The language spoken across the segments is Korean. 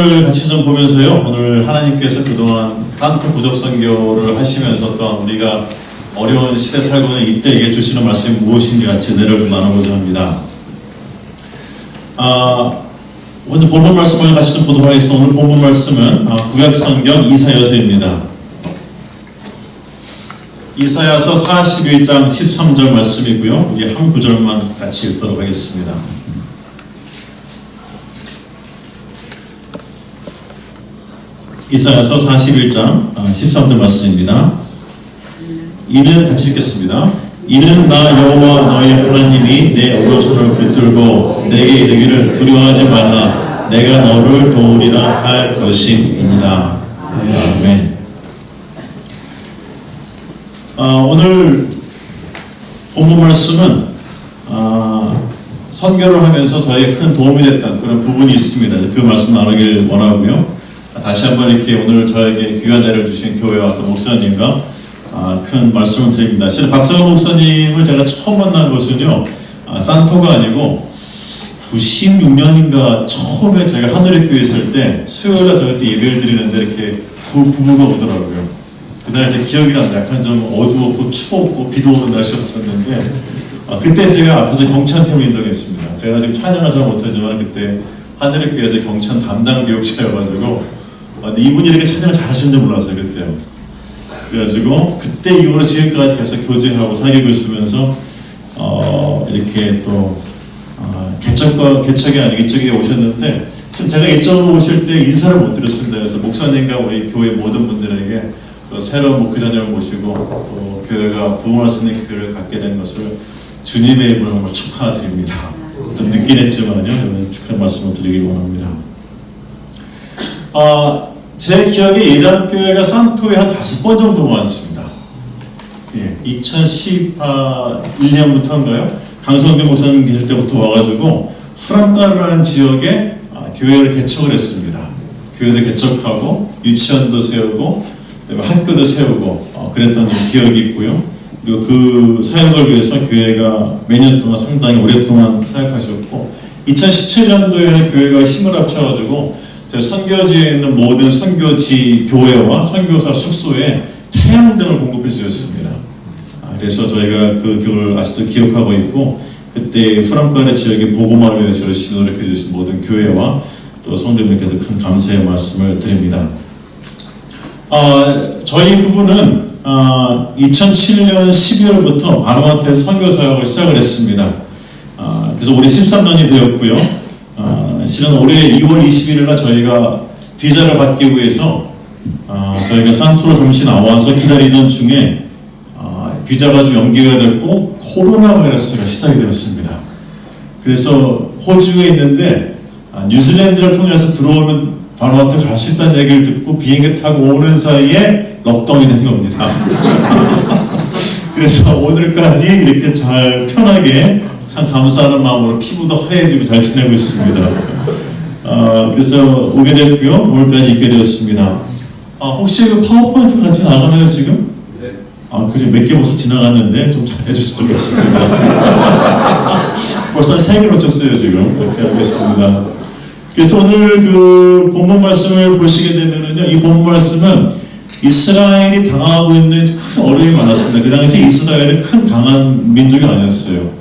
말씀을 같이 좀 보면서요, 오늘 하나님께서 그동안 산토 부족선교를 하시면서 또한 우리가 어려운 시대 살고 있는 이때에 주시는 말씀이 무엇인지 같이 은혜를 좀 나눠보자 합니다. 먼저 본문 말씀을 같이 좀 보도록 하겠습니다. 오늘 본문 말씀은 구약성경 이사야서입니다. 이사야서 41장 13절 말씀이고요. 우리 한 구절만 같이 읽도록 하겠습니다. 이사야서 41장 13절 말씀입니다. 이는 같이 읽겠습니다. 이는 나 여호와 너희 하나님이 내 오른손을 붙들고 내게 이르기를 두려워하지 마라 내가 너를 도우리라 할 것임이니라. 아멘. 오늘 본문 말씀은 선교를 하면서 저에게 큰 도움이 됐던 그런 부분이 있습니다. 그 말씀 나누길 원하고요. 다시 한번 이렇게 오늘 저에게 귀한 자리를 주신 교회와 또 목사님과 큰 말씀을 드립니다. 실은 박성호 목사님을 제가 처음 만난 것은요, 산토가 아니고 96년인가 처음에 제가 하늘의 교회에 있을 때 수요일날 저희 때 예배를 드리는데 이렇게 두 부부가 오더라고요. 그날 이제 기억이 납니다. 약간 좀 어두웠고 추웠고 비도 오는 날씨였었는데 그때 제가 앞에서 경찬팀을 인도했습니다. 제가 지금 찬양을 잘 못하지만 그때 하늘의 교회에서 경찬 담당 교육자여가지고 근데 이분이 이렇게 찬양을 잘하시는 줄 몰랐어요 그때요. 그래가지고 그때 이후로 지금까지 계속 교제하고 사귀고 있으면서 이렇게 또 개척이 아니고 이쪽에 오셨는데 제가 이쪽으로 오실 때 인사를 못 드렸습니다. 그래서 목사님과 우리 교회 모든 분들에게 또 새로운 목회자님을 모시고 또 교회가 부흥할 수 있는 기회를 갖게 된 것을 주님의 이름으로 정말 축하드립니다. 좀 늦긴 했지만요, 축하 말씀을 드리기 원합니다. 제 기억에 예단교회가 산토에 한 5번 정도 모았습니다. 2011년부터인가요? 강성재 목사님 계실 때부터 와가지고 프랑카르라는 지역에 교회를 개척을 했습니다. 교회도 개척하고 유치원도 세우고 그다음에 학교도 세우고 그랬던 기억이 있고요. 그리고 그 사역을 위해서 교회가 매년 동안 상당히 오랫동안 사역하셨고 2017년도에는 교회가 힘을 합쳐가지고 제 선교지에 있는 모든 선교지 교회와 선교사 숙소에 태양등을 공급해 주셨습니다. 그래서 저희가 그걸 아직도 기억하고 있고 그때 프랑카르 지역의 복음화를 위해서 열심히 노력해 주신 모든 교회와 또 성도님께도 큰 감사의 말씀을 드립니다. 저희 부부는 2007년 12월부터 바누아투에서 선교 사역을 시작을 했습니다. 그래서 올해 13년이 되었고요. 실은 올해 2월 21일 날 저희가 비자를 받기 위해서 저희가 산토로 잠시 나와서 기다리던 중에 비자가 좀 연기가 됐고 코로나 바이러스가 시작이 되었습니다. 그래서 호주에 있는데 뉴질랜드를 통해서 들어오면 바누아투 갈 수 있다는 얘기를 듣고 비행기 타고 오는 사이에 럭다운이 된 겁니다. 그래서 오늘까지 이렇게 잘 편하게 참 감사하는 마음으로 피부도 하얘지고 잘 지내고 있습니다. 그래서 오게 됐고요. 오늘까지 있게 되었습니다. 혹시 그 파워포인트 같이 나가나요 지금? 네. 그래 몇 개 벌써 지나갔는데 좀 잘해주시면 좋겠습니다. 벌써 3개 놓쳤어요 지금. 이렇게 하겠습니다. 그래서 오늘 그 본문 말씀을 보시게 되면은요, 이 본문 말씀은 이스라엘이 당하고 있는 큰 어려움이 많았습니다. 그 당시 이스라엘은 큰 강한 민족이 아니었어요.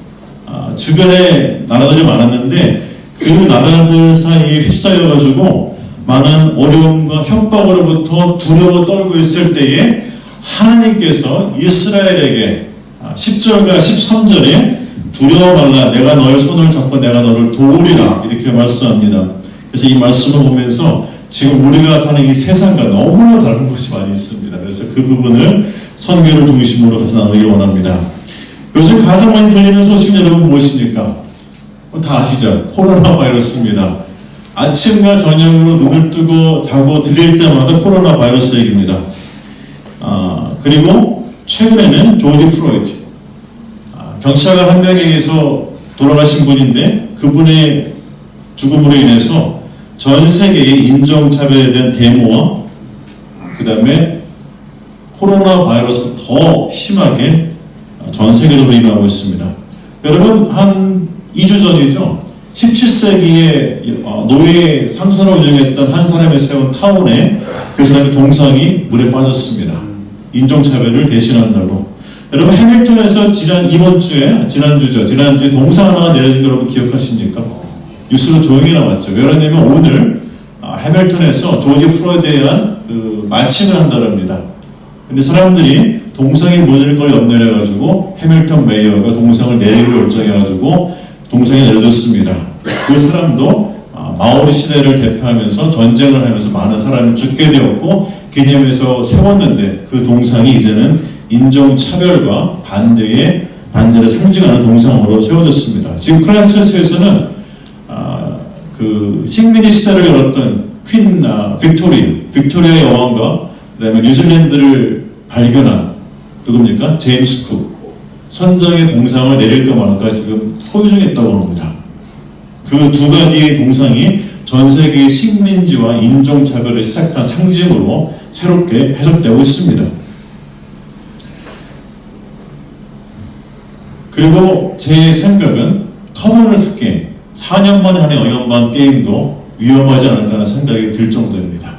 주변에 나라들이 많았는데 그 나라들 사이에 휩싸여가지고 많은 어려움과 협박으로부터 두려워 떨고 있을 때에 하나님께서 이스라엘에게 10절과 13절에 두려워 말라 내가 너의 손을 잡고 내가 너를 도우리라 이렇게 말씀합니다. 그래서 이 말씀을 보면서 지금 우리가 사는 이 세상과 너무나 다른 것이 많이 있습니다. 그래서 그 부분을 선교를 중심으로 같이 나누기 원합니다. 요즘 가장 많이 들리는 소식은 여러분 무엇입니까? 다 아시죠? 코로나 바이러스입니다. 아침과 저녁으로 눈을 뜨고 자고 들릴 때마다 코로나 바이러스 얘기입니다. 그리고 최근에는 조지 프로이드 경찰관 한 명에 의해서 돌아가신 분인데 그분의 죽음으로 인해서 전 세계의 인종차별에 대한 데모와 그 다음에 코로나 바이러스가 더 심하게 전 세계적으로 일어나고 있습니다. 여러분 한 2주 전이죠. 17세기에 노예 상선을 운영했던 한 사람이 세운 타운에 그 사람의 동상이 물에 빠졌습니다. 인종차별을 대신한다고. 여러분 해밀턴에서 지난주에 동상 하나가 내려진 거 여러분 기억하십니까? 뉴스로 조용히 나왔죠. 왜 그러냐면 오늘 해밀턴에서 조지 플로이드에 의한 그 마칭을 한다랍니다. 근데 사람들이 동상이 무너질 걸 염려해가지고 해밀턴 메이어가 동상을 내리기로 결정해가지고 동상이 내려졌습니다. 그 사람도 마오리 시대를 대표하면서 전쟁을 하면서 많은 사람이 죽게 되었고 기념해서 세웠는데 그 동상이 이제는 인종차별과 반대를 상징하는 동상으로 세워졌습니다. 지금 크라이스트처치에서는 그 식민지 시대를 열었던 퀸 빅토리아 여왕과 그다음에 뉴질랜드를 발견한 누굽니까? 제임스 쿡 선장의 동상을 내릴까 말까 지금 토의 중에 있다고 합니다. 그 두 가지의 동상이 전 세계의 식민지와 인종차별을 시작한 상징으로 새롭게 해석되고 있습니다. 그리고 제 생각은 커먼웰스 게임 4년 만에 하는 어연방 게임도 위험하지 않을까 하는 생각이 들 정도입니다.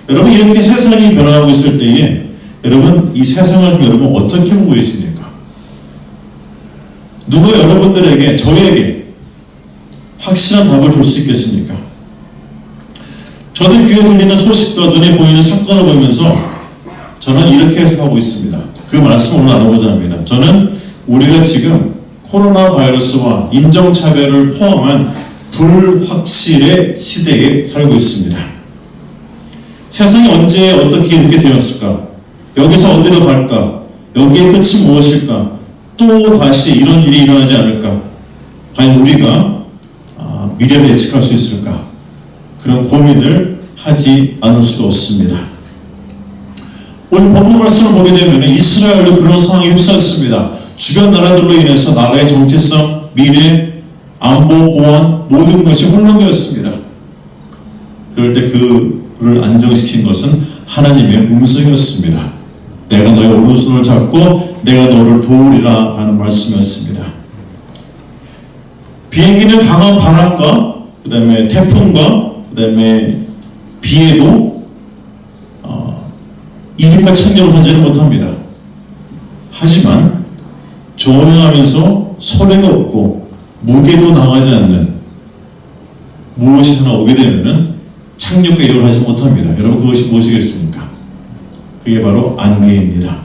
여러분 이렇게 세상이 변화하고 있을 때에 여러분 이 세상을 여러분 어떻게 보고 계십니까? 누가 여러분들에게 저에게 확실한 답을 줄 수 있겠습니까? 저는 귀에 들리는 소식과 눈에 보이는 사건을 보면서 저는 이렇게 해석하고 있습니다. 그 말씀을 오늘 나눠보자 합니다. 저는 우리가 지금 코로나 바이러스와 인종차별을 포함한 불확실의 시대에 살고 있습니다. 세상이 언제 어떻게 이렇게 되었을까? 여기서 어디로 갈까? 여기의 끝이 무엇일까? 또 다시 이런 일이 일어나지 않을까? 과연 우리가 미래를 예측할 수 있을까? 그런 고민을 하지 않을 수가 없습니다. 오늘 본문 말씀을 보게 되면 이스라엘도 그런 상황에 휩싸였습니다. 주변 나라들로 인해서 나라의 정체성, 미래, 안보, 보안 모든 것이 혼란되었습니다. 그럴 때 그를 안정시킨 것은 하나님의 음성이었습니다. 내가 너의 오른손을 잡고 내가 너를 도우리라 하는 말씀이었습니다. 비행기는 강한 바람과 그 다음에 태풍과 그 다음에 비에도 이륙과 착륙을 하지는 못합니다. 하지만 조용하면서 소리가 없고 무게도 나가지 않는 무엇이 하나 오게 되면 착륙과 이륙을 하지 못합니다. 여러분 그것이 무엇이겠습니까? 그게 바로 안개입니다.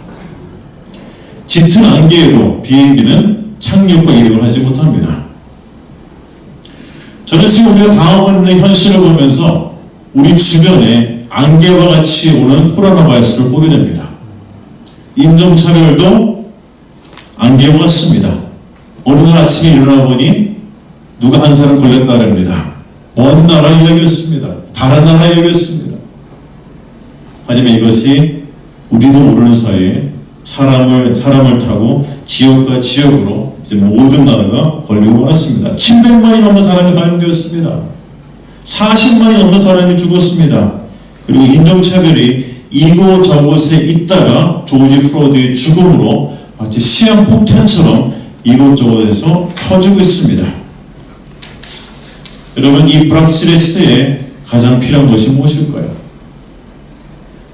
짙은 안개에도 비행기는 착륙과 이륙을 하지 못합니다. 저는 지금 우리가 당하고 있는 현실을 보면서 우리 주변에 안개와 같이 오는 코로나 바이러스를 보게 됩니다. 인종차별도 안개와 같습니다. 어느 날 아침에 일어나 보니 누가 한 사람 걸렸다 합니다. 먼 나라 이야기였습니다. 다른 나라 이야기였습니다. 하지만 이것이 우리도 모르는 사이에 사람을 타고 지역과 지역으로 이제 모든 나라가 걸리고 말았습니다. 700만이 넘는 사람이 감염되었습니다. 40만이 넘는 사람이 죽었습니다. 그리고 인종차별이 이곳저곳에 있다가 조지 플로이드의 죽음으로 마치 시한폭탄처럼 이곳저곳에서 터지고 있습니다. 여러분 이 불확실의 시대에 가장 필요한 것이 무엇일까요?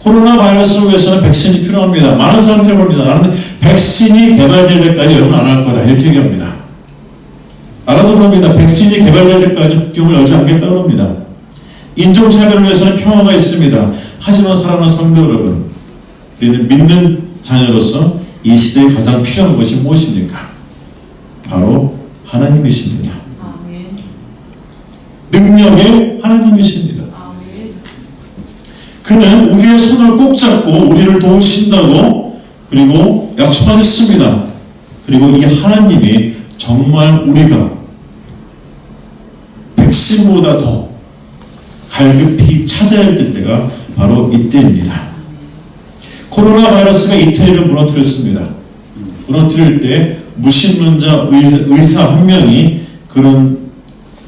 코로나 바이러스를 위해서는 백신이 필요합니다. 많은 사람들이 봅니다. 나는 백신이 개발될 때까지 여러분 안 할 거다 이렇게 얘기합니다. 나라도 그럽니다. 백신이 개발될 때까지 국경을 열지 않겠다고 합니다. 인종차별을 위해서는 평화가 있습니다. 하지만 사랑하는 성도 여러분, 우리는 믿는 자녀로서 이 시대에 가장 필요한 것이 무엇입니까? 바로 하나님이십니다. 능력의 하나님이십니다. 그는 우리의 손을 꼭 잡고 우리를 도우신다고 그리고 약속하셨습니다. 그리고 이 하나님이 정말 우리가 백신보다 더 갈급히 찾아야 할 때가 바로 이때입니다. 코로나 바이러스가 이태리를 무너뜨렸습니다. 무너뜨릴 때 무신론자 의사 한 명이 그런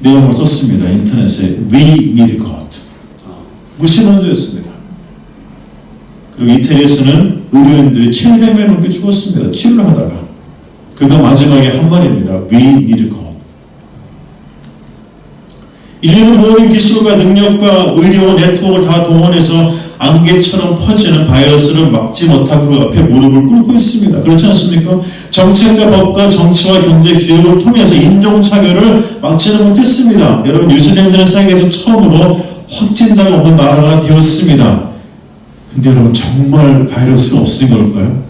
내용을 썼습니다. 인터넷에 We need God. 무신론자였습니다. 그리고 이태리에서는 의료인들이 700명 넘게 죽었습니다. 치료를 하다가. 그가 마지막에 한 말입니다. We need God. 인류는 모든 기술과 능력과 의료와 네트워크를 다 동원해서 안개처럼 퍼지는 바이러스를 막지 못하고 그 앞에 무릎을 꿇고 있습니다. 그렇지 않습니까? 정책과 법과 정치와 경제 기획을 통해서 인종차별을 막지는 못했습니다. 여러분, 뉴질랜드는 세계에서 처음으로 확진자가 없는 나라가 되었습니다. 근데 여러분, 정말 바이러스가 없은 걸까요?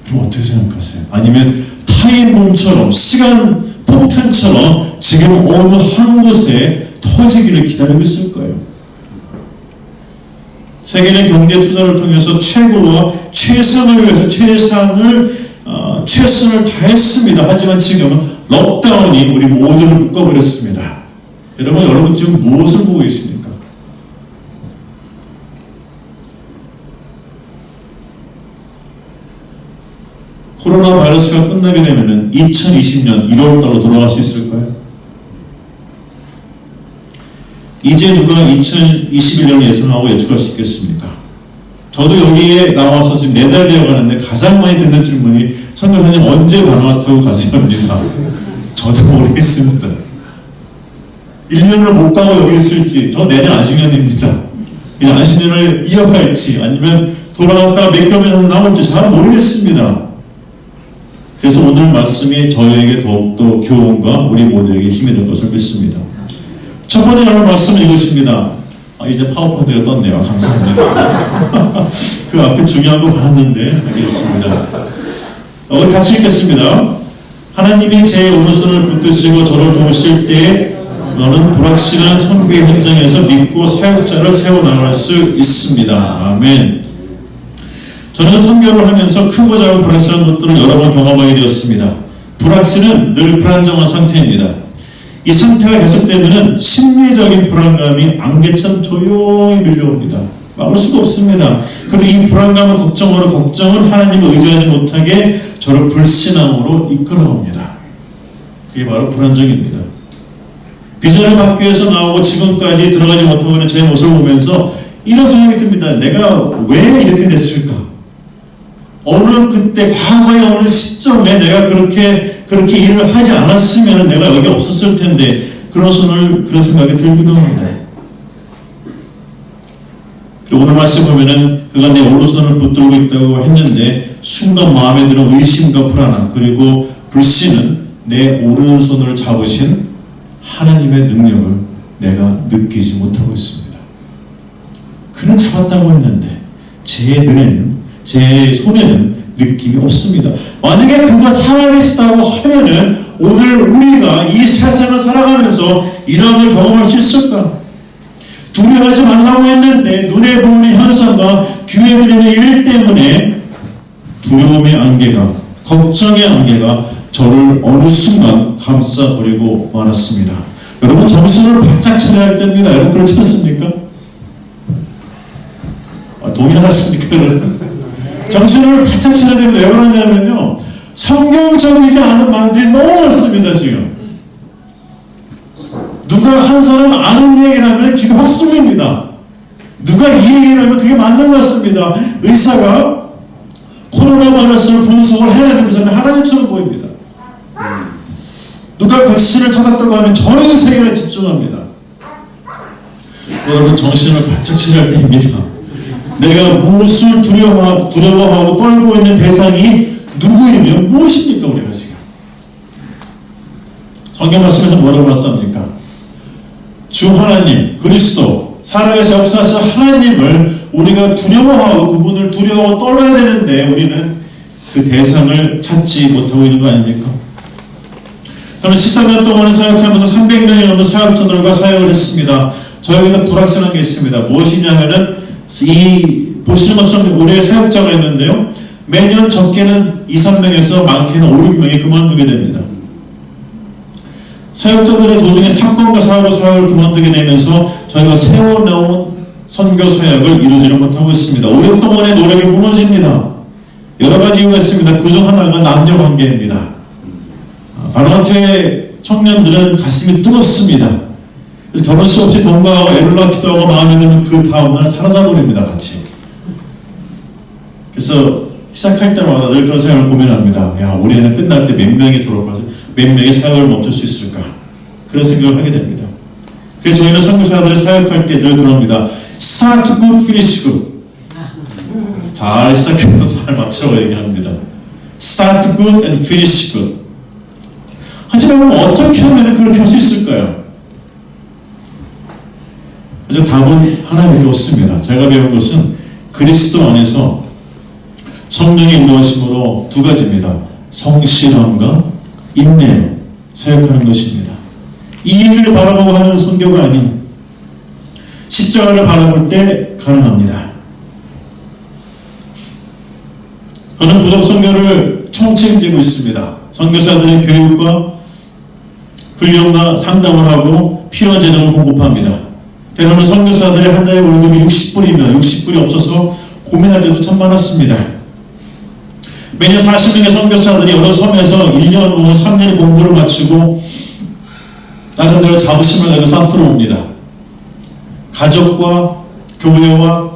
그럼 어떻게 생각하세요? 아니면 타임bom처럼, 시간 폭탄처럼 지금 어느 한 곳에 터지기를 기다리고 있을 거예요. 세계는 경제 투자를 통해서 최고와 최상을 위해서 최선을 다했습니다. 하지만 지금은 록다운이 우리 모두를 묶어버렸습니다. 여러분 지금 무엇을 보고 계십니까? 코로나 바이러스가 끝나게 되면 2020년 1월달로 돌아갈 수 있을까요? 이제 누가 2021년 예상하고 예측할 수 있겠습니까? 저도 여기에 나와서 지금 4달 되어 가는데 가장 많이 듣는 질문이 선교사님 언제 가나다고 가져갑니다. 저도 모르겠습니다. 1년을 못 가고 여기 있을지, 저 내년 안식년입니다. 이 안식년을 이어갈지 아니면 돌아갔다가 몇 개월에서 남을지 잘 모르겠습니다. 그래서 오늘 말씀이 저희에게 더욱더 교훈과 우리 모두에게 힘이 될 것을 믿습니다. 첫 번째 나눌 말씀은 이것입니다. 이제 파워포인트가 떴네요. 감사합니다. 그 앞에 중요한 거 많았는데 알겠습니다. 우리 같이 읽겠습니다. 하나님이 제 오른손을 붙드시고 저를 도우실 때 너는 불확실한 선교의 현장에서 믿고 사역자를 세워나갈 수 있습니다. 아멘. 저는 선교를 하면서 크고 작은 불확실한 것들을 여러 번 경험하게 되었습니다. 불확실은 늘 불안정한 상태입니다. 이 상태가 계속되면 심리적인 불안감이 안개처럼 조용히 밀려옵니다. 막을 수가 없습니다. 그리고 이 불안감은 걱정은 하나님을 의지하지 못하게 저를 불신앙으로 이끌어옵니다. 그게 바로 불안정입니다. 비전을 받기 위해서 나오고 지금까지 들어가지 못하고 있는 제 모습을 보면서 이런 생각이 듭니다. 내가 왜 이렇게 됐을까? 어느 그때 과거의 어느 시점에 내가 그렇게 일을 하지 않았으면 내가 여기 없었을 텐데 그런 생각이 들기도 합니다. 그리고 오늘 말씀 보면은 그가 내 오른손을 붙들고 있다고 했는데 순간 마음에 드는 의심과 불안함 그리고 불신은 내 오른손을 잡으신 하나님의 능력을 내가 느끼지 못하고 있습니다. 그는 잡았다고 했는데 제 손에는 느낌이 없습니다. 만약에 그가 살아있다고 하면은 오늘 우리가 이 세상을 살아가면서 이런 걸 경험할 수 있을까? 두려워하지 말라고 했는데 눈에 보이는 현상과 귀에 들리는 일 때문에 두려움의 안개가, 걱정의 안개가 저를 어느 순간 감싸버리고 말았습니다. 여러분 정신을 바짝 차려야 할 때입니다. 여러분 그렇지 않습니까? 동의하십니까 여러분? 정신을 바짝 차려야 됩니다. 왜 그러냐면요, 성경적이지 않은 말들이 너무 많습니다. 지금 누가 한 사람 아는 얘기를 하면 기가 확 쏠립니다. 누가 이 얘기를 하면 그게 맞는 것 같습니다. 의사가 코로나 바이러스를 분석을 해내는 그 사람이 하나님처럼 보입니다. 누가 백신을 찾았다고 하면 전 세계에 집중합니다. 여러분 정신을 바짝 차려야 됩니다. 내가 무엇을 두려워하고 떨고 있는 대상이 누구이면 무엇입니까? 우리가 지금 성경 말씀에서 뭐라고 말씀합니까? 주 하나님 그리스도 살아계신 역사하신 하나님을 우리가 두려워하고 그분을 두려워하고 떨어야 되는데 우리는 그 대상을 찾지 못하고 있는 거 아닙니까? 저는 13년 동안 사역하면서 300명이 넘는 사역자들과 사역을 했습니다. 저에게는 불확실한 게 있습니다. 무엇이냐면은 보시는 것처럼 올해 사역자가 있는데요, 매년 적게는 2, 3명에서 많게는 5, 6명이 그만두게 됩니다. 사역자들의 도중에 사건과 사고로 사역을 그만두게 되면서 저희가 세워놓은 선교 사역을 이루지를 못하고 있습니다. 오랫동안의 노력이 무너집니다. 여러 가지 이유가 있습니다. 그중 하나가 남녀 관계입니다. 바로한테 청년들은 가슴이 뜨겁습니다. 결혼식 없이 동거하고 애를 낳기도 하고 마음에 들면 그 다음날 사라져버립니다. 같이. 그래서 시작할 때마다 늘 그런 생각을 고민합니다. 야, 올해는 끝날 때 몇 명이 졸업해서 몇 명이 사역을 멈출 수 있을까? 그런 생각을 하게 됩니다. 그래서 저희는 선교사들을 사역할 때 늘 그럽니다. Start good, finish good. 잘 시작해서 잘 마치라고 얘기합니다. Start good and finish good. 하지만 어떻게 하면 그렇게 할 수 있을까요? 그래서 답은 하나밖에 없습니다. 제가 배운 것은 그리스도 안에서 성령의 인도하심으로 두 가지입니다. 성실함과 인내로 사역하는 것입니다. 이익을 바라보고 하는 선교가 아닌 십자가를 바라볼 때 가능합니다. 저는 부족 선교를 총책임지고 있습니다. 선교사들의 교육과 훈련과 상담을 하고 필요한 재정을 공급합니다. 때로는 선교사들의 한 달에 월급이 60불이면 60불이 없어서 고민할 때도 참 많았습니다. 매년 40명의 선교사들이 여러 섬에서 1년 혹은 3년의 공부를 마치고 나름대로 자부심을 가지고 산토로 옵니다. 가족과 교회와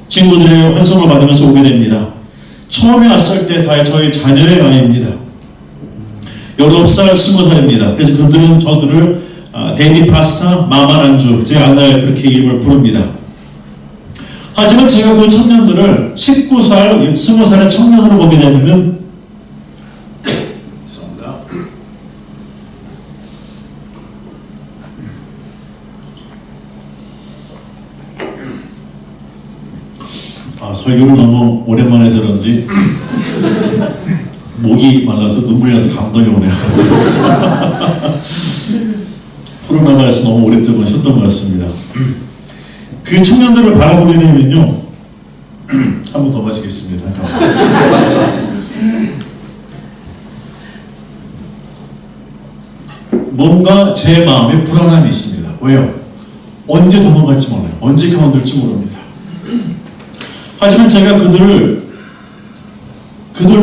친구들의 환송을 받으면서 오게 됩니다. 처음에 왔을 때 다 저희 자녀의 나이입니다. 19살, 20살입니다. 그래서 그들은 저들을 데디 파스타, 마마난주, 제 아들 그렇게 이름을 부릅니다. 하지만 제가 그 청년들을 19살, 20살의 청년으로 보게 되면은 죄송합니다. 설교를 너무 오랜만에 해서 그런지 목이 말라서 눈물이 나서 감동이 오네요. 코로나 바이러스 너무 오랫동안 쉬었던 것 같습니다. 그 청년들을 바라보게 되면요, 한 번 더 마시겠습니다. 뭔가 제 마음에 불안함이 있습니다. 왜요? 언제 도망갈지 몰라요. 언제 그만둘지 모릅니다. 하지만 제가 그들도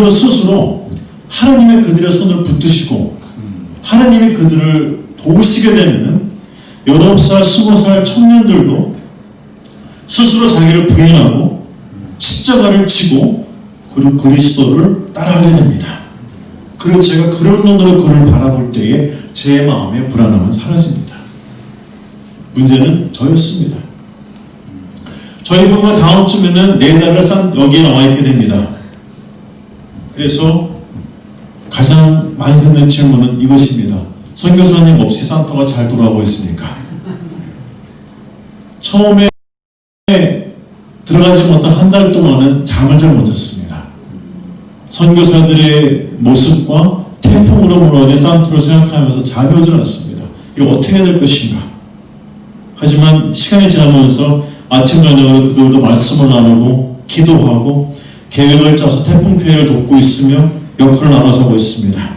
스스로 하나님의 그들의 손을 붙드시고 하나님이 그들을 도우시게 되면은 19살, 20살 청년들도 스스로 자기를 부인하고 십자가를 지고 그리고 그리스도를 따라가게 됩니다. 그리고 제가 그런 눈으로 그를 바라볼 때에 제 마음의 불안함은 사라집니다. 문제는 저였습니다. 저희 부부가 다음 주면은 4달을 여기에 나와 있게 됩니다. 그래서 가장 많이 듣는 질문은 이것입니다. 선교사님 없이 산터가 잘 돌아가고 있습니까? 처음에 들어가지 못한 한 달 동안은 잠을 잘 못 잤습니다. 선교사들의 모습과 태풍으로 무너진 산터를 생각하면서 잠이 오질 않습니다. 이거 어떻게 될 것인가? 하지만 시간이 지나면서 아침 저녁으로 그들도 말씀을 나누고 기도하고 계획을 짜서 태풍 피해를 돕고 있으며 역할을 나눠서고 있습니다.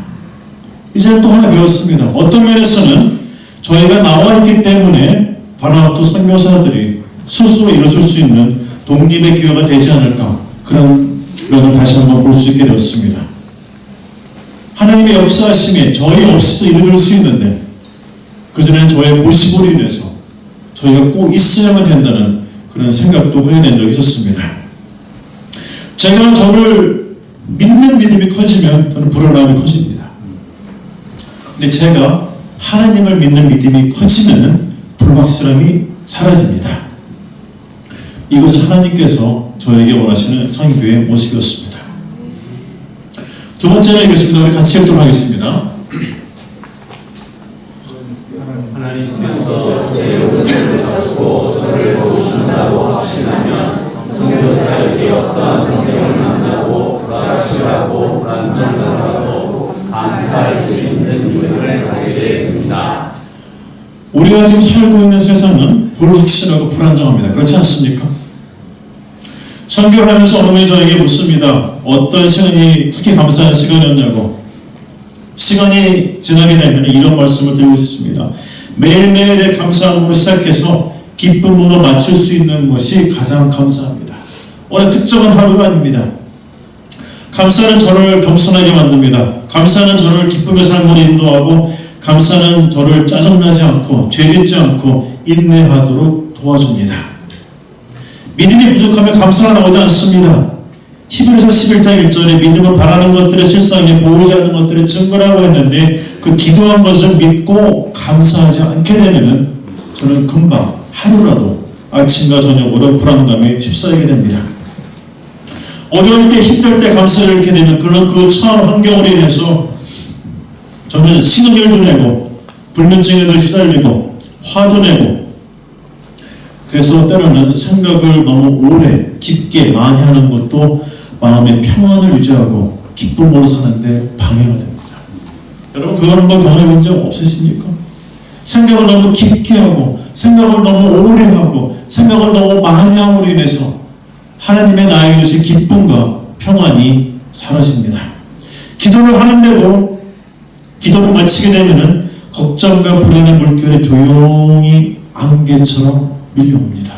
이제 또 하나 배웠습니다. 어떤 면에서는 저희가 나와 있기 때문에 바나바투 선교사들이 스스로 일어설 수 있는 독립의 기회가 되지 않을까, 그런 면을 다시 한번 볼 수 있게 되었습니다. 하나님의 역사하심에 저희 없이도 이루어질 수 있는데 그전에는 저의 고집으로 인해서 저희가 꼭 있어야만 된다는 그런 생각도 하게 된 적이 있었습니다. 제가 저를 믿는 믿음이 커지면 저는 불안함이 커집니다. 근데 제가 하나님을 믿는 믿음이 커지면 불확실함이 사라집니다. 이것이 하나님께서 저에게 원하시는 선교의 모습이었습니다. 두 번째는 이것입니다. 우리 같이 읽도록 하겠습니다. 하나님께서 제 옷을 잡고 저를 도우신다고 하시나면 선교사에게 어떠한 능력을 만나고 불확실하고 불안정하고 감사할 수 있는 믿음을 가지게 됩니다. 우리가 지금 살고 있는 세상은 불확실하고 불안정합니다. 그렇지 않습니까? 선교를 하면서 어느 분이 저에게 묻습니다. 어떤 시간이 특히 감사한 시간이었냐고. 시간이 지나게 되면 이런 말씀을 드리고 싶습니다. 매일매일의 감사함으로 시작해서 기쁨으로 맞출 수 있는 것이 가장 감사합니다. 어느 특정한 하루가 아닙니다. 감사는 저를 겸손하게 만듭니다. 감사는 저를 기쁨의 삶으로 인도하고, 감사는 저를 짜증나지 않고 죄짓지 않고 인내하도록 도와줍니다. 믿음이 부족하면 감사가 나오지 않습니다. 히브리서 11장 1절에 믿음은 바라는 것들을 실상에 보이지 않는 것들을 증거라고 했는데 그 기도한 것을 믿고 감사하지 않게 되면 저는 금방 하루라도 아침과 저녁으로 불안감이 휩싸이게 됩니다. 어려울 때 힘들 때 감사를 잃게 되면 그런 그 처한 환경으로 인해서 저는 신음결도 내고 불면증에도 휘달리고 화도 내고 그래서 때로는 생각을 너무 오래 깊게 많이 하는 것도 마음의 평안을 유지하고 기쁨으로 사는데 방해가 됩니다. 여러분 그거 한번 경험해 본 적 없으십니까? 생각을 너무 깊게 하고 생각을 너무 오래 하고 생각을 너무 많이 함으로 인해서 하나님의 나에게 주신 기쁨과 평안이 사라집니다. 기도를 하는데도 기도를 마치게 되면은 걱정과 불안의 물결이 조용히 안개처럼 밀려옵니다.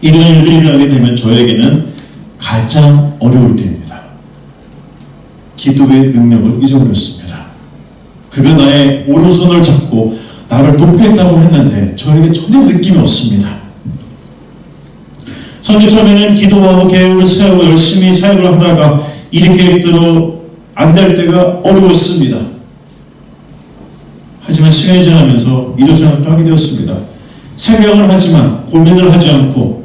이런 일들이 일어나게 되면 저에게는 가장 어려울 때입니다. 기도의 능력을 잊어버렸습니다. 그가 나의 오른손을 잡고 나를 돕겠다고 했는데 저에게 전혀 느낌이 없습니다. 선교 처음에는 기도하고 계획을 세우고 열심히 사역을 하다가 일 계획대로 안 될 때가 어려웠습니다. 하지만 시간이 지나면서 이런 생각도 하게 되었습니다. 생각을 하지만 고민을 하지 않고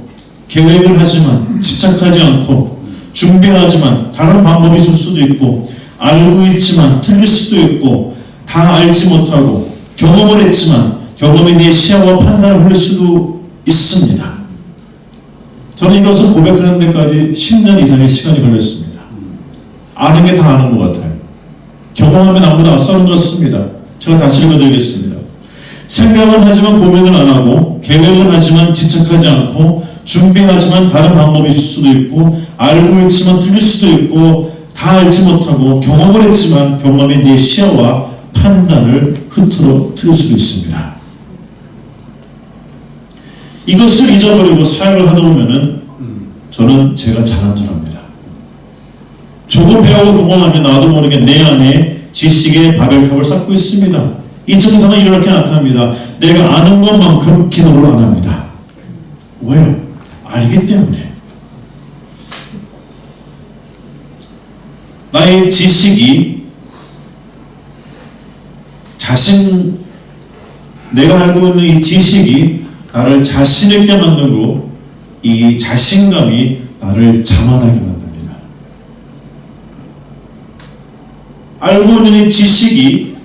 계획을 하지만 집착하지 않고 준비하지만 다른 방법이 있을 수도 있고 알고 있지만 틀릴 수도 있고 다 알지 못하고 경험을 했지만 경험이 내 시야와 판단을 흘릴 수도 있습니다. 저는 이것을 고백하는 데까지 10년 이상의 시간이 걸렸습니다. 아는 게 다 아는 것 같아요. 경험하면 아무도 낯서는 것 같습니다. 제가 다시 읽어드리겠습니다. 생각은 하지만 고민을 안 하고 계획은 하지만 집착하지 않고 준비하지만 다른 방법이 있을 수도 있고 알고 있지만 틀릴 수도 있고 다 알지 못하고 경험을 했지만 경험이 내 시야와 판단을 흐트러뜨릴 수도 있습니다. 이것을 잊어버리고 사역을 하다 보면은 저는 제가 잘한 줄 압니다. 조금 배우고 동원하면 나도 모르게 내 안에 지식의 바벨탑을 쌓고 있습니다. 이 증상은 이렇게 나타납니다. 내가 아는 것만큼 기도를 안 합니다. 왜요? 알기 때문에. 나의 지식이 내가 알고 있는 이 지식이 나를 자신있게 만들고 이 자신감이 나를 자만하게 만듭니다. 알고 있는 이 지식이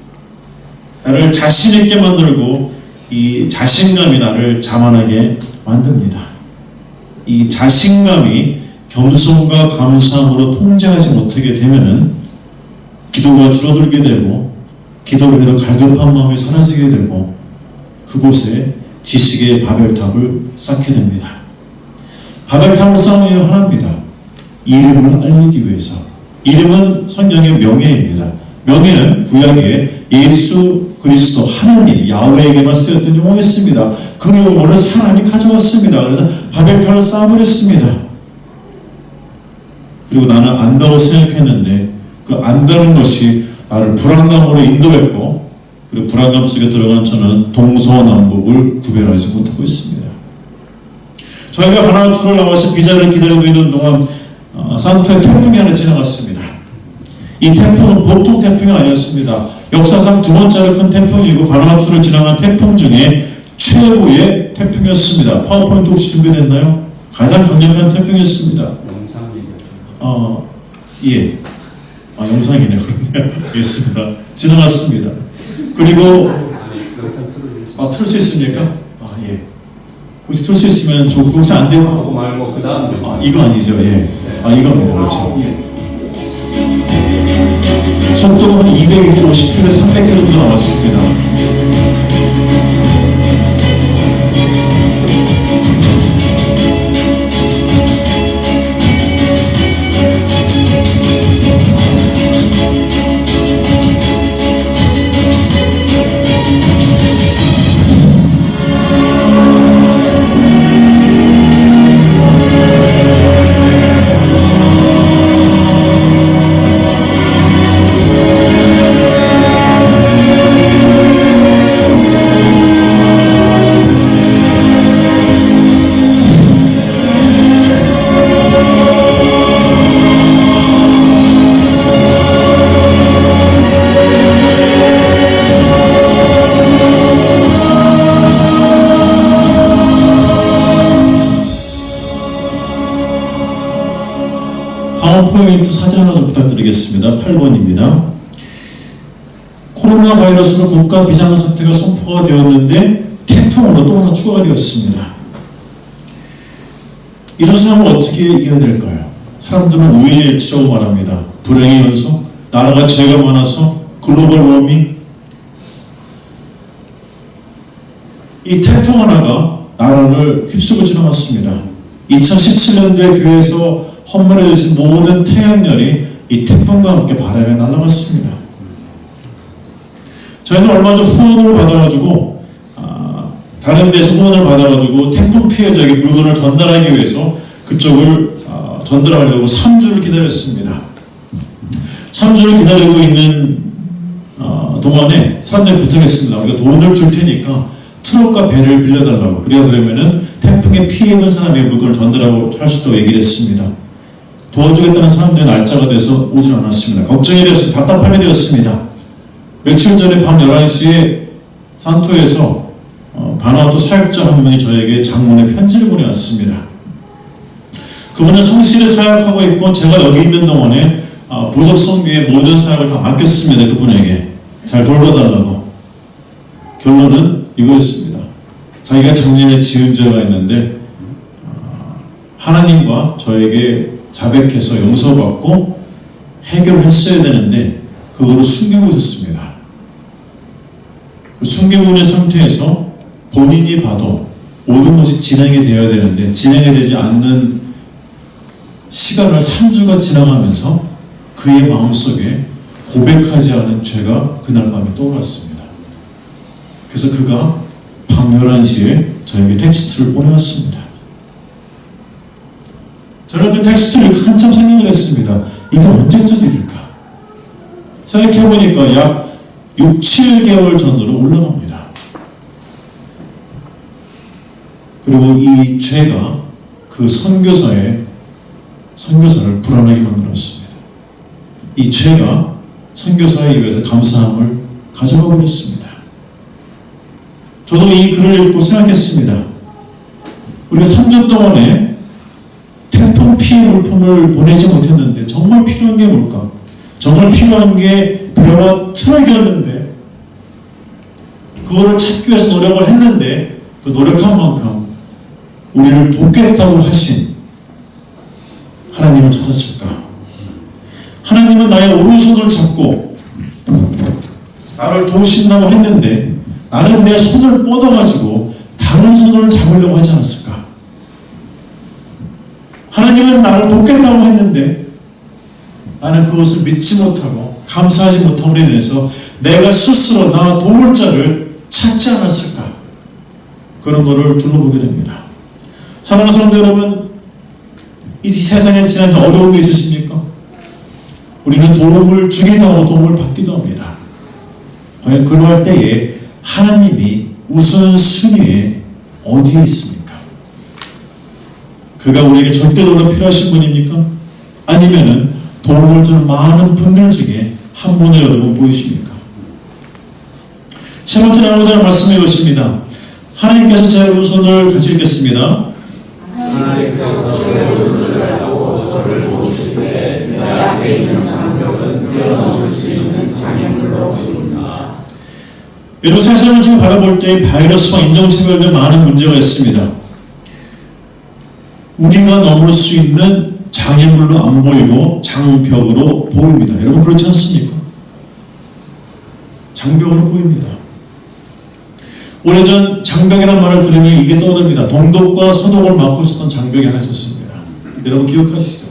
나를 자신있게 만들고 이 자신감이 나를 자만하게 만듭니다. 이 자신감이 겸손과 감사함으로 통제하지 못하게 되면은 기도가 줄어들게 되고 기도를 해도 갈급한 마음이 사라지게 되고 그곳에 지식의 바벨탑을 쌓게 됩니다. 바벨탑을 쌓는 일은 하나입니다. 이름을 알리기 위해서. 이름은 성경의 명예입니다. 명예는 구약에 예수 그리스도 하나님 야훼에게만 쓰였던 용어였습니다. 그 용어를 사람이 가져왔습니다. 그래서 바벨탑을 쌓아버렸습니다. 그리고 나는 안다고 생각했는데 그 안다는 것이 나를 불안감으로 인도했고 그리고 불안감 속에 들어간 저는 동서남북을 구별하지 못하고 있습니다. 저희가 바나나투를 나와서 비자를 기다리고 있는 동안 산토에 태풍이 하나 지나갔습니다. 이 태풍은 보통 태풍이 아니었습니다. 역사상 두 번째로 큰 태풍이고 바나나투를 지나간 태풍 중에 최고의 태풍이었습니다. 파워포인트 혹시 준비됐나요? 가장 강력한 태풍이었습니다. 영상이요. 예. 영상이네요. 그러면 알겠습니다. 지나갔습니다. 그리고 틀 수 있습니까? 예. 혹시 틀 수 있으면 좋고 혹시 안 되고 그거 말고 그 다음 이거 아니죠? 예. 이겁니다. 그렇죠. 예. 속도가 한 250km, 300km 나왔습니다. 파워포인트 사진 하나 좀 부탁드리겠습니다. 8번입니다. 코로나 바이러스로 국가 비상사태가 선포가 되었는데 태풍으로 또 하나 추가가 되었습니다. 이런 상황을 어떻게 이해해야 될까요? 사람들은 우연의 일치라고 말합니다. 불행의 연속, 나라가 죄가 많아서, 글로벌 워밍. 이 태풍 하나가 나라를 휩쓰고 지나갔습니다. 2017년도에 교회에서 헌물해 주신 모든 태양열이 이 태풍과 함께 바람에 날아갔습니다. 저희는 얼마 전 후원을 받아가지고 다른 데서 후원을 받아가지고 태풍 피해자에게 물건을 전달하기 위해서 그쪽을 전달하려고 3주를 기다렸습니다. 3주를 기다리고 있는 동안에 사람들이 부탁했습니다. 우리가 돈을 줄 테니까 트럭과 배를 빌려달라고. 그러면은 태풍에 피해 입은 사람의 물건을 전달하고 할 수 있다고 얘기를 했습니다. 도와주겠다는 사람들의 날짜가 돼서 오질 않았습니다. 걱정이 되었습니다. 답답함이 되었습니다. 며칠 전에 밤 11시에 산토에서 바나우트 사역자 한 명이 저에게 장문의 편지를 보내왔습니다. 그분은 성실히 사역하고 있고 제가 여기 있는 동안에 부속 선교의 모든 사역을 다 맡겼습니다. 그분에게 잘 돌봐달라고. 결론은 이거였습니다. 자기가 작년에 지은 죄가 있는데 하나님과 저에게 자백해서 용서받고 해결을 했어야 되는데 그거를 숨기고 있었습니다. 그 숨기고 있는 상태에서 본인이 봐도 모든 것이 진행이 되어야 되는데 진행이 되지 않는 시간을 3주가 지나가면서 그의 마음속에 고백하지 않은 죄가 그날 밤에 떠올랐습니다. 그래서 그가 밤 11시에 저에게 텍스트를 보내왔습니다. 저는 그 텍스트를 한참 생각을 했습니다. 이거 언제까지 일일까? 생각해보니까 약 6, 7개월 전으로 올라갑니다. 그리고 이 죄가 그 선교사를 불안하게 만들었습니다. 이 죄가 선교사에 의해서 감사함을 가져가 버렸습니다. 저도 이 글을 읽고 생각했습니다. 우리가 3주 동안에 태풍 피해 물품을 보내지 못했는데 정말 필요한 게 뭘까? 정말 필요한 게 배와 트럭이었는데 그거를 찾기 위해서 노력을 했는데 그 노력한 만큼 우리를 돕겠다고 하신 하나님을 찾았을까? 하나님은 나의 오른손을 잡고 나를 도우신다고 했는데 나는 내 손을 뻗어가지고 다른 손을 잡으려고 하지 않았을까? 하나님은 나를 돕겠다고 했는데 나는 그것을 믿지 못하고 감사하지 못함으로 인해서 내가 스스로 나 도울 자를 찾지 않았을까? 그런 것을 둘러보게 됩니다. 사랑하는 성도 여러분, 이 세상에 지나면 어려운 게 있으십니까? 우리는 도움을 주기도 하고 도움을 받기도 합니다. 과연 그러할 때에 하나님이 우선순위에 어디에 있습니까? 그가 우리에게 절대적으로 필요하신 분입니까? 아니면은 도움을 주는 많은 분들 중에 한 분을 여러분 보이십니까? 세 번째 나누고자 하는 말씀이 이것입니다. 하나님께서 제 오른손을 같이 읽겠습니다. 하나님께서 제 오른손을 잡고 저를 도우실 때 내 앞에 있는 장벽은 뛰어넘을 수 있는 장애물로 보입니다. 여러분, 세상을 지금 바라볼 때 바이러스와 인종차별된 많은 문제가 있습니다. 우리가 넘을 수 있는 장애물로 안 보이고 장벽으로 보입니다. 여러분 그렇지 않습니까? 장벽으로 보입니다. 오래전 장벽이라는 말을 들으면 이게 떠오릅니다. 동독과 서독을 막고 있었던 장벽이 하나 있었습니다. 여러분 기억하시죠?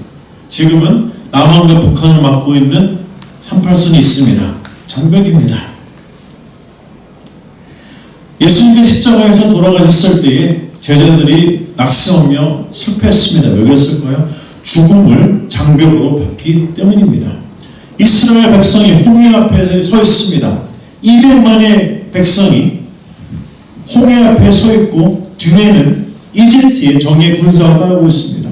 지금은 남한과 북한을 막고 있는 38선이 있습니다. 장벽입니다. 예수님께서 십자가에서 돌아가셨을 때에 제자들이 낙심하며 슬퍼했습니다. 왜 그랬을까요? 죽음을 장벽으로 받기 때문입니다. 이스라엘 백성이 홍해 앞에 서 있습니다. 200만의 백성이 홍해 앞에 서 있고 뒤에는 이집트의 정예 군사가 따르고 있습니다.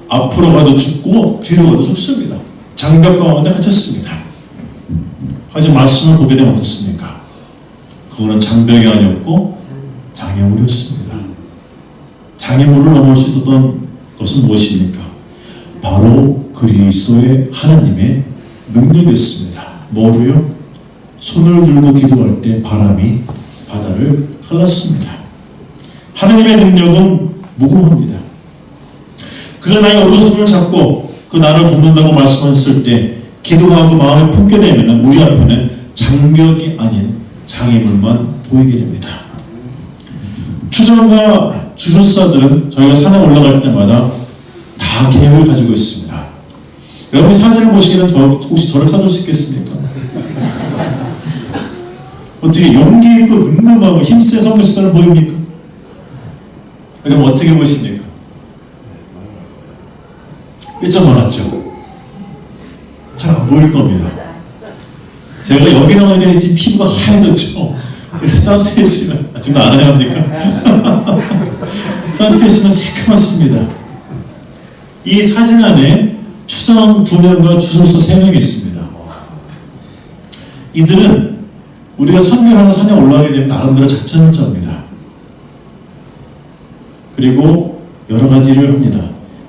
앞으로 가도 죽고 뒤로 가도 죽습니다. 장벽 가운데 갇혔습니다. 하지만 말씀을 보게 되면 어떻습니까? 그거는 장벽이 아니었고 장애물이었습니다. 장애물을 넘을 수 있었던 것은 무엇입니까? 바로 그리스도의 하나님의 능력이었습니다. 뭐로요? 손을 들고 기도할 때 바람이 바다를 갈랐습니다. 하나님의 능력은 무궁합니다. 그가 나의 오른손을 잡고 그 나를 돕는다고 말씀하셨을 때 기도하고 마음에 품게 되면 우리 앞에는 장벽이 아닌 장애물만 보이게 됩니다. 추종과 주술사들은 저희가 산에 올라갈 때마다 다 계획을 가지고 있습니다. 여러분이 사진을 보시기는 혹시 저를 찾을 수 있겠습니까? 어떻게 용기 있고 늠름하고 힘센 성교사를 보입니까? 그럼 어떻게 보십니까? 삐쩍 많았죠? 잘 안 보일 겁니다. 제가 여기 나오니 지금 피부가 하얘졌죠? 제가 산트에 있으면, 지금 안 해야 합니까? 산트에 있으면 새까맣습니다. 이 사진 안에 추장 2명과 주술사 3명이 있습니다. 이들은 우리가 선교하는 산에 올라가게 되면 나름대로 작전을 짭니다. 그리고 여러 가지를 합니다.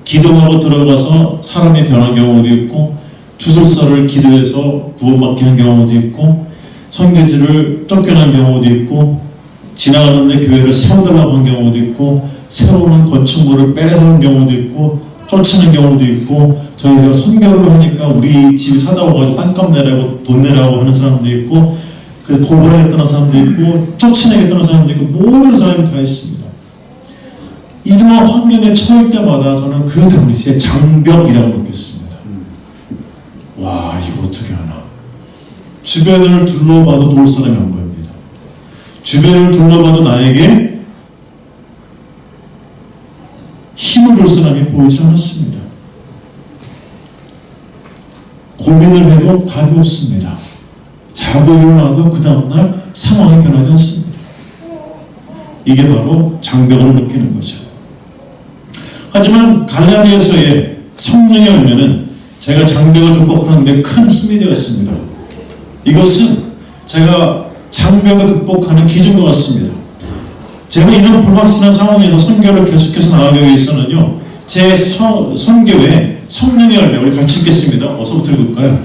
기도하고 들어가서 사람이 변한 경우도 있고, 주술사를 기도해서 구원받게 한 경우도 있고, 선교지를 쫓겨난 경우도 있고, 지나가는데 교회를 세워달라고 한 경우도 있고, 세우는 건축물을 빼앗는 경우도 있고, 쫓는 경우도 있고, 저희가 선교를 하니까 우리 집에 찾아와가지고 땅값 내라고 돈 내라고 하는 사람도 있고, 그 고발하겠다는 사람도 있고, 쫓아내겠다는 사람도 있고, 모든 사람이 다 있습니다. 이러한 환경에 처할 때마다 저는 그 당시에 장벽이라고 느꼈습니다. 와, 이거 어떻게 하나. 주변을 둘러봐도 도울 사람이 안 보입니다. 주변을 둘러봐도 나에게 힘을 줄 사람이 보이지 않았습니다. 고민을 해도 답이 없습니다. 자고 일어나도 그 다음날 상황이 변하지 않습니다. 이게 바로 장벽을 느끼는 거죠. 하지만 갈라디아서의 성령의 열매는 제가 장벽을 극복하는 데 큰 힘이 되었습니다. 이것은 제가 장벽을 극복하는 기준과 같습니다. 제가 이런 불확실한 상황에서 선교를 계속해서 나가기 위해서는요, 제 선교에 성령의 열매, 우리 같이 읽겠습니다. 어서부터 읽을까요?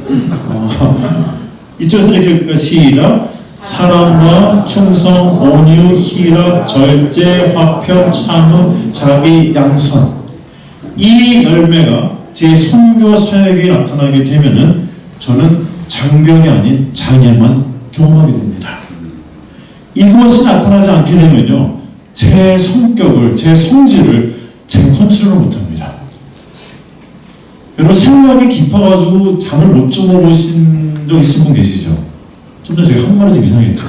이쪽에서 이렇게 읽을까요? 시작. 사랑과 충성, 온유, 희락, 절제, 화평, 참음, 자비, 양선. 이 열매가 제 선교 사역에 나타나게 되면은 저는 장벽이 아닌 장애만 경험하게 됩니다. 이것이 나타나지 않게 되면요, 제 성격을, 제 성질을 제가 컨트롤을 못합니다. 여러분 생각이 깊어가지고 잠을 못 주무신 적 있은 분 계시죠? 좀 전에 제가 한 말이 좀 이상했죠.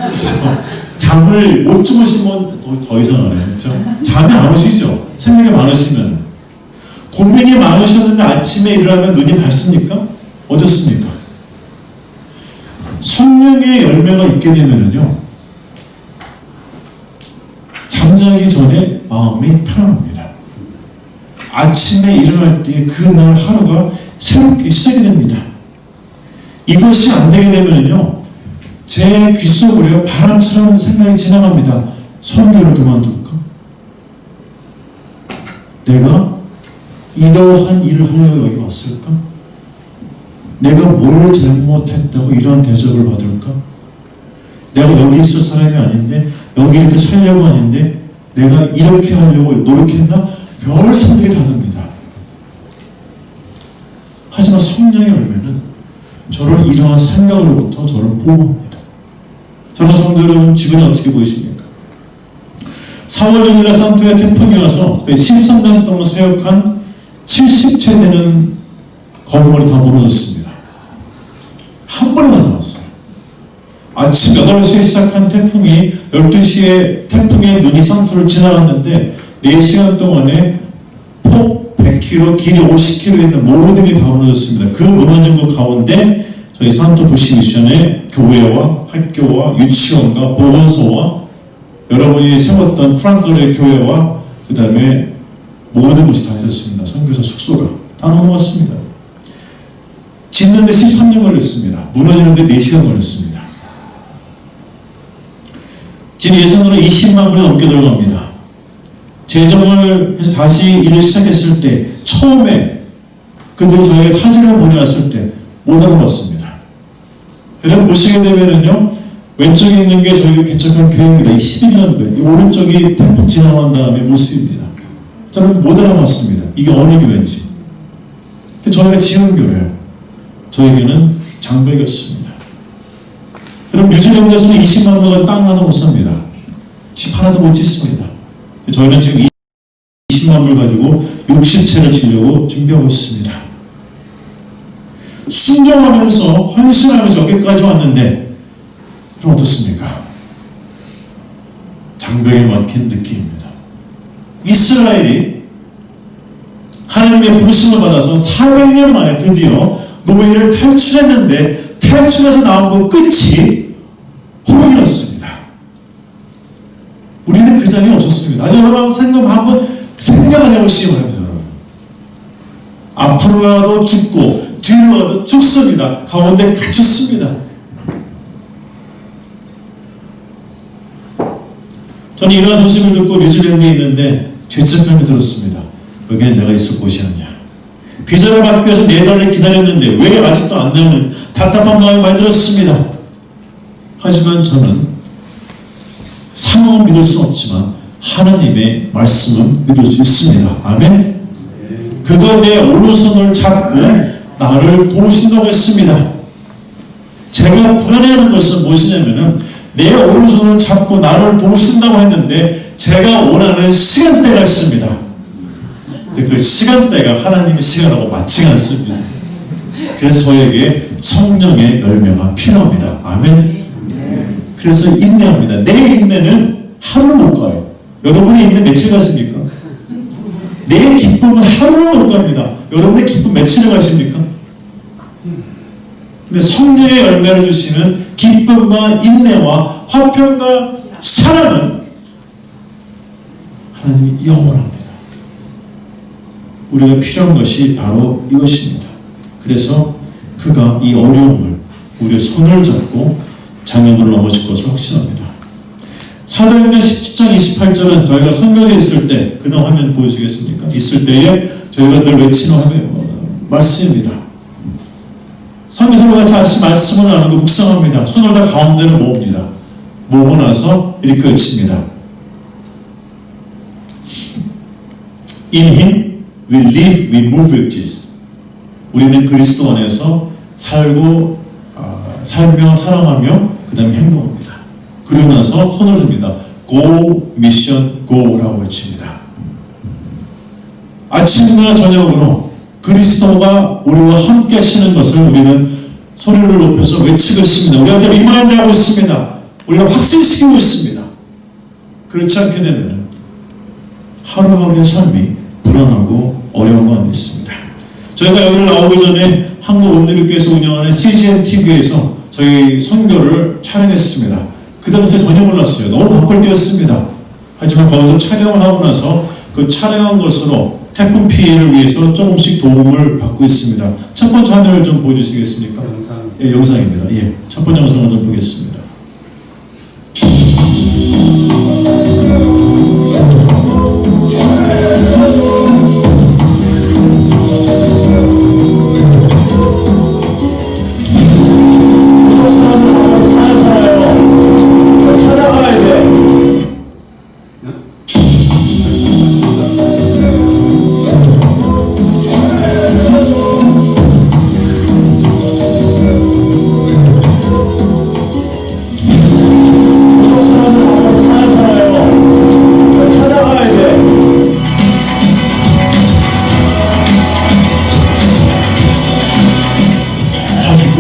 그래서 잠을 못 주무시면 더 이상하네요. 그렇죠? 잠이 안 오시죠? 생각이 많으시면. 고민이 많으셨는데 아침에 일어나면 눈이 밝습니까? 어떻습니까? 성령의 열매가 있게 되면은요, 잠자기 전에 마음이 편안합니다. 아침에 일어날 때 그날 하루가 새롭게 시작이 됩니다. 이것이 안 되게 되면은요, 제 귓속으로 바람처럼 생각이 지나갑니다. 선교를 그만둘까? 내가 이러한 일을 하려고 여기 왔을까? 내가 뭘 잘못했다고 이러한 대접을 받을까? 내가 여기 있을 사람이 아닌데, 여기 이렇게 살려고 하는데, 내가 이렇게 하려고 노력했나? 별 생각이 다 듭니다. 하지만 성령의 열매는 저를 이러한 생각으로부터 저를 보호합니다. 저는 성도 여러분, 주변에 어떻게 보이십니까? 4월 6일날 산토에 태풍이 와서 13년 동안 사역한 70채 되는 건물이 다 무너졌습니다. 한 번에 다 나왔어요. 아침 8시에 시작한 태풍이 12시에 태풍의 눈이 산토를 지나갔는데 4시간 동안에 폭 100km, 길이 50km 있는 모든 게 다 무너졌습니다. 그 무너진 것 가운데 저희 산토 부시 미션의 교회와 학교와 유치원과 보건소와 여러분이 세웠던 프랑클의 교회와 그 다음에 모든 것이 다 있었습니다. 선교사 숙소가 다 넘어갔습니다. 짓는데 13년 걸렸습니다. 무너지는데 4시간 걸렸습니다. 지금 예산으로 20만 불이 넘게 들어갑니다. 재정을 해서 다시 일을 시작했을 때 처음에 그들이 저에게 사진을 보내왔을 때 못 알아봤습니다. 여러분 보시게 되면은요, 왼쪽에 있는 게 저희가 개척한 교회입니다. 이 11년도에. 이 오른쪽이 태풍 지나간 다음에 모습입니다. 저는 못 알아봤습니다. 이게 어느 교회인지. 근데 저희가 지은 교회예요. 저에게는 장벽이었습니다. 여러분 뉴질랜드에서는 20만 원 가지고 땅 하나 못 삽니다. 집 하나도 못 짓습니다. 저희는 지금 20만 불 가지고 60채를 지려고 준비하고 있습니다. 순종하면서 헌신하면서 여기까지 왔는데 그럼 어떻습니까? 장벽에 막힌 느낌입니다. 이스라엘이 하나님의 부르심을 받아서 400년 만에 드디어 노예를 탈출했는데 탈출해서 나온 그 끝이 호흡이었습니다. 우리는 그 자리에 없었습니다. 여러분 한번 생각을 해보시기 바랍니다. 여러분. 앞으로 가도 죽고 뒤로 가도 죽습니다. 가운데 갇혔습니다. 저는 이러한 소식을 듣고 뉴질랜드에 있는데 죄책감이 들었습니다. 여기는 내가 있을 곳이 아니야. 비자를 받기 위해서 4달을 기다렸는데 왜 아직도 안 나오는 답답한 마음이 많이 들었습니다. 하지만 저는 상황은 믿을 수 없지만 하나님의 말씀은 믿을 수 있습니다. 아멘. 그가 내 오른손을 잡고 나를 도우신다고 했습니다. 제가 불안해하는 것은 무엇이냐면은 내 오른손을 잡고 나를 도우신다고 했는데 제가 원하는 시간대가 있습니다. 근데 그 시간대가 하나님의 시간하고 맞지가 않습니다. 그래서 저에게 성령의 열매가 필요합니다. 아멘. 그래서 인내합니다. 내 인내는 하루를 못 가요. 여러분의 인내 며칠 가십니까? 내 기쁨은 하루를 못 갑니다. 여러분의 기쁨 며칠을 가십니까? 근데 성령의 열매를 주시는 기쁨과 인내와 화평과 사랑은 하나님이 영원합니다. 우리가 필요한 것이 바로 이것입니다. 그래서 그가 이 어려움을 우리의 손을 잡고 장애물을 넘어질 것을 확신합니다. 사도행전 10장 28절은 저희가 선교지에 있을 때, 그 다음 화면 보여주겠습니까? 있을 때에 저희가 늘 외치는 말씀입니다. 선교사와 같이 아침 말씀을 나누고 묵상합니다. 손을 다 가운데로 모읍니다. 모으고 나서 이렇게 외칩니다. In Him we live, we move, we exist. 우리는 그리스도 안에서 살고 살며 사랑하며 그 다음에 행동합니다. 그러고 나서 손을 듭니다. Go, mission, go라고 외칩니다. 아침이나 저녁으로 그리스도가 우리와 함께 하시는 것을 우리는 소리를 높여서 외치고 있습니다. 우리한테 리마인드 하고 있습니다. 우리가 확신시키고 있습니다. 그렇지 않게 되면 하루하루의 삶이 불안하고 어려운 건 있습니다. 저희가 여기를 나오기 전에 한국온누리교회에서 운영하는 CGN TV에서 저희 선교를 촬영했습니다. 그 당시에 전혀 몰랐어요. 너무 바쁠 때였습니다. 하지만 거기서 촬영을 하고 나서 그 촬영한 것으로 태풍 피해를 위해서 조금씩 도움을 받고 있습니다. 첫 번째 화면을 좀 보여주시겠습니까? 예, 영상입니다. 예, 첫 번째 영상을 좀 보겠습니다.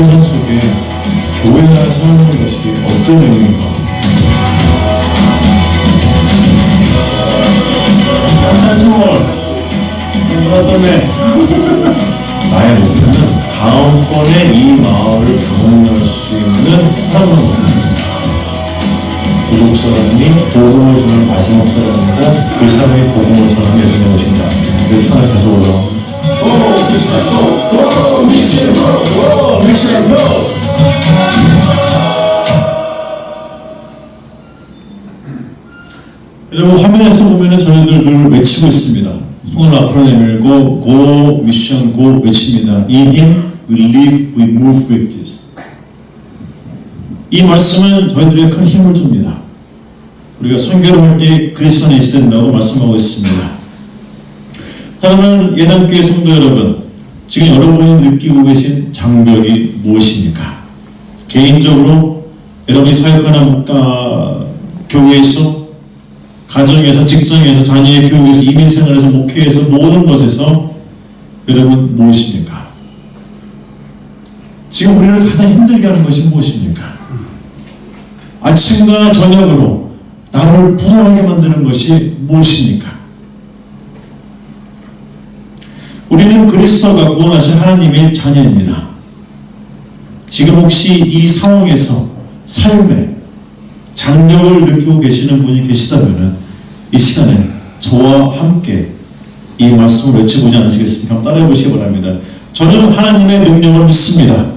세상 속에 교회가 사는 것이 어떤 의미인가? 한승월, 그다음에 나의 목표는 다음번에 이 마을을 경험할 수 있는 사람입니다. 부족 사람이 복음을 전하는 마지막 사람이고 그 사람이 복음을 전하는 예수님이 오신다. 그래서 사람이 계속 올라옵니다. 여러분 화면에서 보면은 저희들 늘 외치고 있습니다. 손을 앞으로 내밀고 go mission go 외칩니다. In him we live, we move with this. 이 말씀은 저희들에게 큰 힘을 줍니다. 우리가 선교를 할 때 그리스도 안에 있어야 된다고 말씀하고 있습니다. 사랑하는 예남교회 성도 여러분, 지금 여러분이 느끼고 계신 장벽이 무엇입니까? 개인적으로 여러분이 사역하는 교회에서, 가정에서, 직장에서, 자녀의 교육에서, 이민생활에서, 목회에서, 모든 것에서 여러분 무엇입니까? 지금 우리를 가장 힘들게 하는 것이 무엇입니까? 아침과 저녁으로 나를 불안하게 만드는 것이 무엇입니까? 우리는 그리스도가 구원하신 하나님의 자녀입니다. 지금 혹시 이 상황에서 삶의 장벽을 느끼고 계시는 분이 계시다면 이 시간에 저와 함께 이 말씀을 외쳐보지 않으시겠습니까? 한번 따라해 보시기 바랍니다. 저는 하나님의 능력을 믿습니다.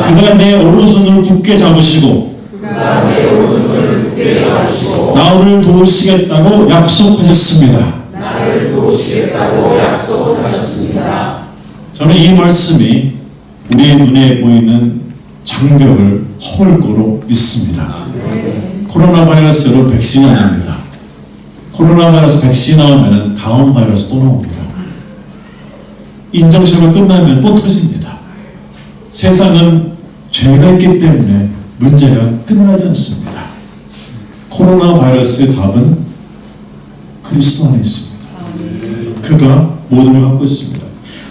그가 내 오른손을 굳게 잡으시고 나를 도우시겠다고 약속하셨습니다. 저는 이 말씀이 우리의 눈에 보이는 장벽을 허물 거로 믿습니다. 코로나 바이러스로 백신이 아닙니다. 코로나 바이러스 백신이 나오면 다음 바이러스 또 나옵니다. 인정체가 끝나면 또 터집니다. 세상은 죄가 있기 때문에 문제가 끝나지 않습니다. 코로나 바이러스의 답은 그리스도 안에 있습니다. 그가 모든 걸 갖고 있습니다.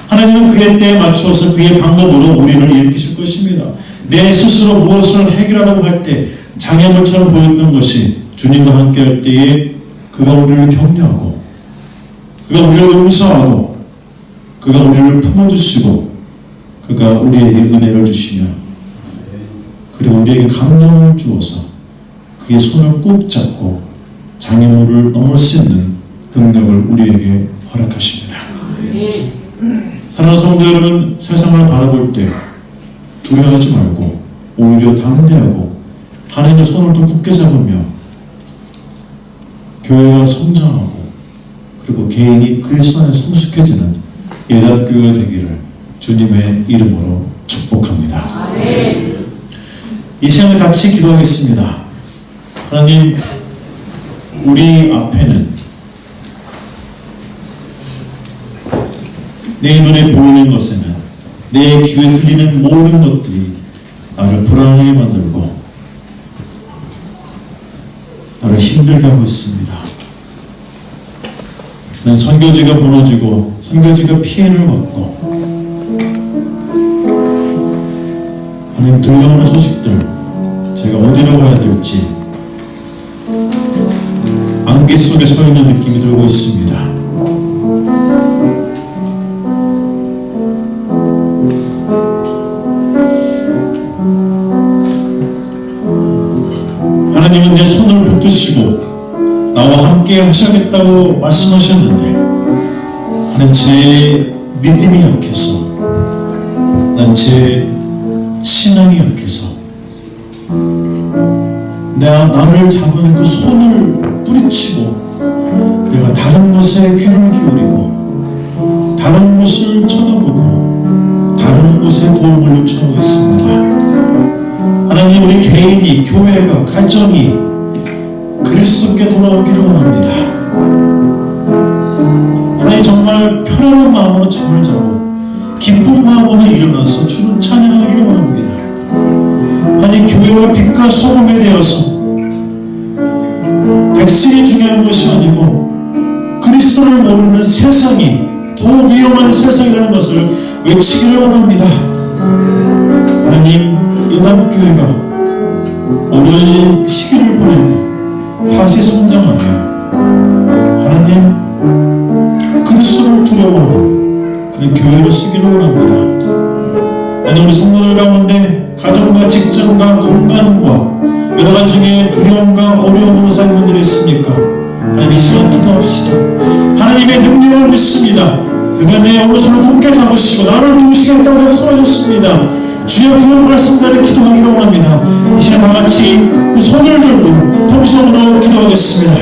하나님은 그의 때에 맞추어서 그의 방법으로 우리를 일으키실 것입니다. 내 스스로 무엇을 해결하려고 할 때 장애물처럼 보였던 것이 주님과 함께 할 때에 그가 우리를 격려하고 그가 우리를 용서하고 그가 우리를 품어주시고 그가 우리에게 은혜를 주시며 그리고 우리에게 감동을 주어서 그의 손을 꼭 잡고 장애물을 넘을 수 있는 능력을 우리에게 허락하십니다. 사랑하는 성도 여러분, 세상을 바라볼 때 두려워하지 말고 오히려 담대하고 하나님의 손을 더 굳게 잡으며 교회가 성장하고 그리고 개인이 그리스도 안에 성숙해지는 예담교회가 되기를 주님의 이름으로 축복합니다. 이 시간에 같이 기도하겠습니다. 하나님, 우리 앞에는 내 눈에 보이는 것에는 내 귀에 들리는 모든 것들이 나를 불안하게 만들고 나를 힘들게 하고 있습니다. 난 선교지가 무너지고 선교지가 피해를 받고 하나님 들려오는 소식들 제가 어디로 가야 될지 안개 속에 서 있는 느낌이 들고 있습니다. 하나님은 내 손을 붙드시고 나와 함께 하셔야겠다고 말씀하셨는데 나는 제 믿음이 약해서 난 제 신앙이 약해서 나를 잡은 그 손을 뿌리치고 내가 다른 것에 귀를 기울이고 다른 것을 쳐다보고 다른 곳에 도움을 요청하고 있습니다. 하나님, 우리 개인이, 교회가, 가정이 그리스도께 돌아오기를 원합니다. 하나님, 정말 편안한 마음으로 잠을 자고 기쁜 마음으로 일어나서 주를 찬양하기를 원합니다. 하나님, 교회와 빛과 소금이 되어서 백신이 중요한 것이 아니고 그리스도를 모르는 세상이 더 위험한 세상이라는 것을 외치기를 원합니다. 하나님, 예담교회가 어려운 시기를 보내고 다시 성장하며 하나님 그리스도를 두려워하는 그런 교회로 쓰기를 원합니다. 하나님, 우리 성도들 가운데 가정과 직장과 건강과 여러 가지 중에 두려움과 어려움으로 사는 분들이 있습니까? 하나님, 이 시간 기도합시다. 하나님의 능력을 믿습니다. 그가 내 오른손을 굳게 잡으시고 나를 도우시겠다고 약속하셨습니다. 주여, 그 말씀대로 기도하기를 원합니다. 이 시간 다 같이 그 손을 들고 통성으로 기도하겠습니다.